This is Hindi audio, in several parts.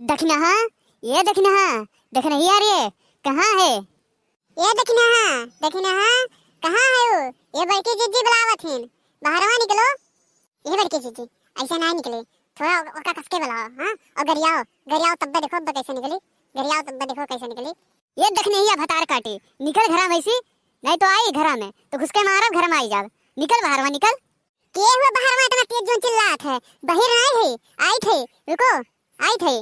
दखना हाँ, ये दखना हाँ, दखना ही यार ये कहाँ है? ये दखना हाँ, कहाँ है वो? ये बड़की जीजी बुलावत हैं, बाहरवा निकलो। ये बड़की जीजी ऐसा नहीं निकले, थोड़ा ओका कसके बुलाओ हाँ। और गरियाओ गरियाओ तब देखो अब कैसे निकली, गरियाओ तब देखो कैसे निकली। ये दखने ही भतार काटी, निकल घरा में सी, नहीं तो आई घरा में तो घुसके मारब घर में आई जाब। निकल बाहरवा निकल। के हुआ बाहरवा इतना तेज जो चिल्लात है? बहिर नहीं है, आई थे, रुको आई थे।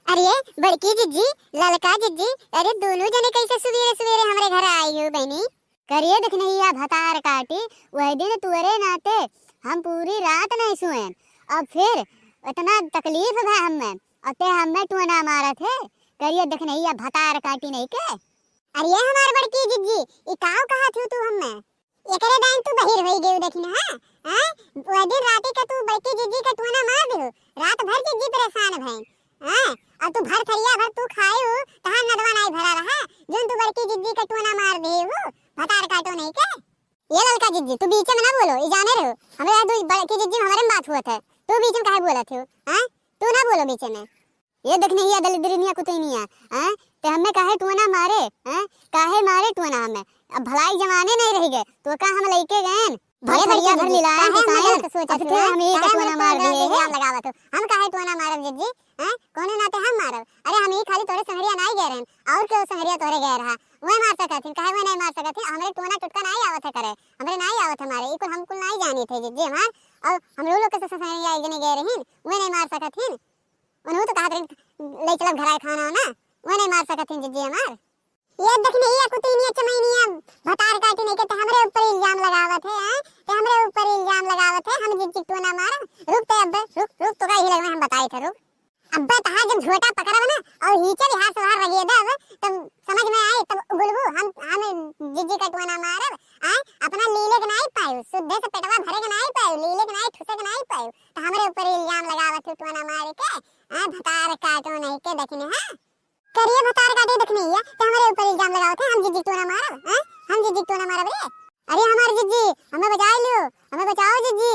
अरे बड़की जीजी ललका जीजी, अरे दोनों जने कैसे सवेरे सवेरे हमारे घर आई हो बहनी? करिए दखने ही भतार काटी, वह दिन तुअरे नाते हम पूरी रात नहीं सोए। अब फिर इतना तकलीफ है हमें, अते हमें तू ना मारा थे। करिए दखने ही भतार काटी नहीं के। अरे हमार बड़की जीजी इकाव कहा थी तू हमें? एकरे दान तू बहिर होई गई देखना हां हां। वो दिन राती का तू बड़की जीजी का तू ना मार दे, रात भर जीजी परेशान भई हां। और तू भर थरिया भर तू खाए हो तहां नदवा नहीं भरा रहा, जोन तू बड़की जीजी का तू ना मार दे हो भतार काटो नहीं के। ये ललका जीजी तू बीच में ना बोलो, ई जाने रहो हमरा दो बड़की जीजी हमारे में बात हुआ था, तू बीच में काहे बोलत हो हां? तू ना बोलो बीच में। ये दखने ही दलिद्रिनिया कुतैनिया हैं, ते हमें काहे तू ना मारे हैं? काहे मारे तू ना हमें? अब भलाई जमाने नहीं रह गए तो का हम लइके गए भरे भरिया भर लिलाए किसान तो सोचत थे हम ही के तू ना मार दिए इल्जाम लगावत हो। हम काहे तू ना मारब जीजी हैं? कोने नाते हम मारब? अरे हम ही खाली तोरे संगरिया नहीं गए रहन, और क्यों संगरिया तोरे गए रहा? वही मार सकत काहे वही नहीं मार सकत? हमरे टोना टुटका नहीं आवत है करे, हमरे नहीं आवत हमारे इकुल हमकुल नहीं जानी थे जीजी हमार। और हम लोग के संगरिया एक जने गए रहन, वही नहीं मार सकत हैं। उन्हों तो कहा ले चलब घराए खाना ना, वही नहीं मार सकत हैं जीजी हमार। ये देखने ही कुतीनिया चमैनिया भतार काटी नहीं के ते हमरे ऊपर इल्जाम लगावत है हैं? ते हमरे ऊपर इल्जाम लगावत है, हम जीजी तो ना मार। रुक ते अब रुक रुक तो का ही लगवा हम बताई थे रुक। अब तहा जब झोटा पकड़ब ना और हीचे बिहार से बाहर लगे दब तब समझ में आए, तब गुलबू हम जीजी का टोना मारब आए। अपना लीले के नहीं पायु, शुद्ध से पेटवा भरे के नहीं पायु, लीले के नहीं ठुसे के नहीं पायु, तो हमरे ऊपर इल्जाम लगावत टोना मार के हां। भतार काटो नहीं के देखने हां, करिए भतार काटे देखने ही तो हमारे ऊपर इल्जाम लगावत है हम जीजी तो ना मारब हैं? हम जीजी तो ना मारब रे। अरे हमार जीजी हमें बचा लियो, हमें बचाओ जीजी,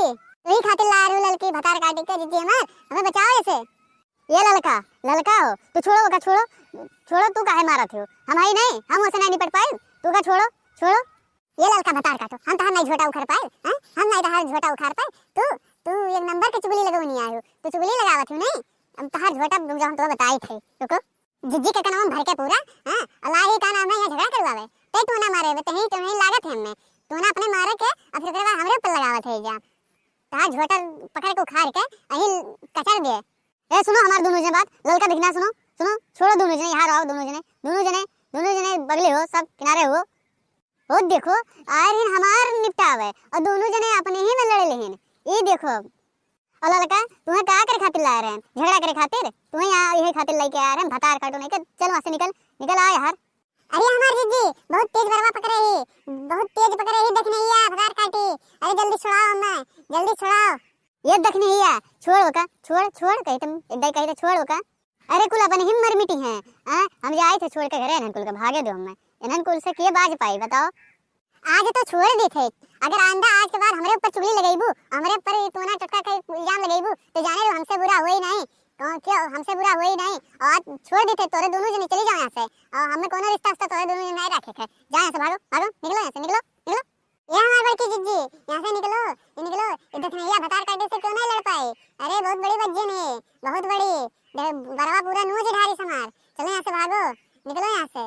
वही खातिर लारू ललकी भतार काटे के जीजी हमार हमें बचाओ ऐसे। ये ललका ललका हो तो छोड़ो का छोड़ो छोड़ो, तू काहे मारा थे? हम आई नहीं, हम उसे नहीं निपट पाए, तू का छोड़ो छोड़ो। ये ललका भतार काटो, हम तो नहीं झोटा उखाड़ पाए हैं, हम नहीं तो झोटा उखाड़ पाए। तू तू एक नंबर के चुगली लगावनी आयो, तू चुगली लगावत हो नहीं। अब तहार झोटा रुक जा, हम तो बताई थे रुको। जीजी का नाम भर के पूरा हां, अल्लाह ही का नाम है, यहाँ झगड़ा करवावे ते तू ना मारे ते ही तो नहीं लागत है हमें। तू ना अपने मारे के और फिर के बाद हमरे ऊपर लगावत है इल्जाम। तहार झोटा पकड़ के उखाड़ के अही कचर दे। ए सुनो हमार दोनों जने बात, ललका दिखना सुनो सुनो, छोड़ो दोनों जने यहाँ रहो, दोनों जने बगले हो, सब किनारे हो। वो देखो आए हैं हमार निपटावे और दोनों जने अपने ही में लड़े लेहिन। ये देखो और ललका तुम्हें क्या करे खातिर लाए रहे? झगड़ा करे खातिर? तुम्हें यहाँ यही खातिर लेके आ रहे हैं भतार काटो नहीं के? चल वहाँ से निकल निकल आ यार। अरे हमार जीजी बहुत तेज बरवा पकड़े ही, बहुत तेज पकड़े ही देखने ही भतार काटी। अरे जल्दी छुड़ाओ हमें, जल्दी छुड़ाओ। ये दखने ही छोड़ का छोड़ छोड़ कही तुम इधर कही तो छोड़ का। अरे कुल अपन ही मर मिटी हैं हां, हम जाए थे छोड़ के घरे इन्हन कुल के भागे दो हमें। इन्हन कुल से के बाज पाई बताओ? आज तो छोड़ दी थे, अगर आंदा आज के बाद हमरे ऊपर चुगली लगाईबू, हमरे ऊपर टोना टटका का इल्जाम लगाईबू तो जाने लो हमसे बुरा होई नहीं। क्यों हमसे बुरा होई नहीं? और छोड़ दी थे तोरे दोनों जने चली जाओ यहाँ से, और हमें कोनो रिश्ता से तोरे दोनों जने नहीं रखे थे। जा यहाँ से भागो भागो, निकलो यहाँ से निकलो निकलो। ये हमार बड़की जीजी यहाँ से निकलो, ये निकलो। ये देखने या भतार काटे से क्यों नहीं लड़ पाए? अरे बहुत बड़ी बज्जन है, बहुत बड़ी बरवा पूरा नोच ढारी समार। चलो यहाँ से भागो, निकलो यहाँ से।